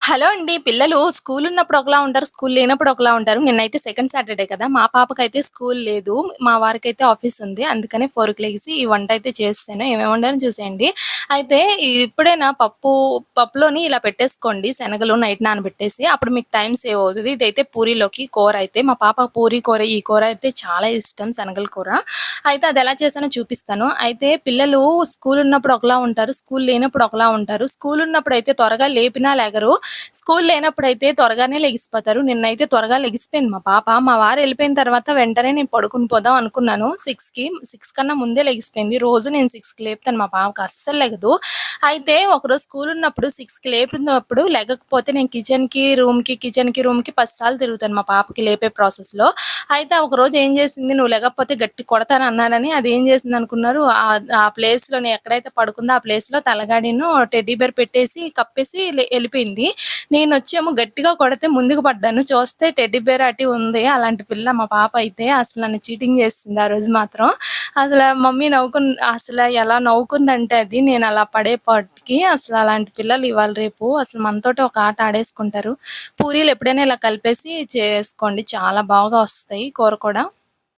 Hello అండి. పిల్లలు school ఉన్నప్పుడు ఒకలా ఉంటారు. స్కూల్ లేనప్పుడు ఒకలా ఉంటారు. నిన్నైతే సెకండ్ సాటర్‌డే కదా! మా పాపకైతే స్కూల్ లేదు. మా వారికైతే ఆఫీస్ ఉంది. అందుకనే 4కి లెగిసి ఈ వంటైతే చేసేసాను. ఏమేమి వండానో చూసేయండి. అయితే ఇప్పుడేనా పప్పులోని ఇలా పెట్టేసుకోండి శనగలు నైట్ నానబెట్టేసి. అప్పుడు మీకు టైం సేవ్ అవుతది. ఇదైతే పూరీలోకి కూరైతే మా పాప పూరి కూర ఈ కూర అయితే చాలా ఇష్టం శనగల కూర. అయితే అదెలా చేశానో చూపిస్తాను. అయితే పిల్లలు స్కూల్ ఉన్నప్పుడు ఒకలా ఉంటారు. స్కూల్ లేనప్పుడు ఒకలా ఉంటారు. స్కూల్ ఉన్నప్పుడైతే త్వరగా లేపినా లెగరు. స్కూల్ లేనప్పుడైతే త్వరగానే లెగిసిపోతారు. నిన్నైతే త్వరగా లెగిసిపోయింది మా పాప. మా వారు ఎళ్ళిపోయిన తర్వాత వెంటనే నేను పడుకొని పోదాం అనుకున్నాను 6కి. 6 కన్నా ముందే లెగిసిపోయింది. రోజు నేను 6కి లేపుతాను మా పాపకి అస్సలు లెగదు. అయితే ఒకరోజు స్కూల్ ఉన్నప్పుడు 6కి లేపినప్పుడు లెగకపోతే నేను కిచెన్‌కి, రూమ్‌కి 10 సార్లు తిరుగుతాను మా పాపకి లేపే ప్రాసెస్‌లో. అయితే ఒకరోజు ఏం చేసింది, "నువ్వు లెగకపోతే గట్టి కొడతానన్నానని" అదేం చేసిందనుకున్నారు, ఆ ప్లేస్‌లోనే ఎక్కడైతే పడుకుందో ఆ ప్లేస్‌లో తలగాడిను టెడ్డీ బేర్ పెట్టేసి, కప్పేసి ఎళ్ళిపోయింది. నేనొచ్చేమో గట్టిగా కొడితే ముందుకు పడ్డాను. చూస్తే టెడ్డీ బేర్ అటే ఉంది. అలాంటి పిల్ల మా పాప అయితే అసలు నన్ను చీటింగ్ చేసింది ఆ రోజు మాత్రం. మమ్మీ అసల ఎలా నవ్వుకుందంటే అది నేనలా పడేపాటికి అసలు అలాంటి పిల్లలు ఇవాళ రేపు అసలు మనతోటి ఒక ఆట ఆడేసుకుంటారు. పూరీలు ఎప్పుడైనా ఇలా కలిపేసి చేసుకోండి. చాలా బాగా వస్తాయి కూర కూడా.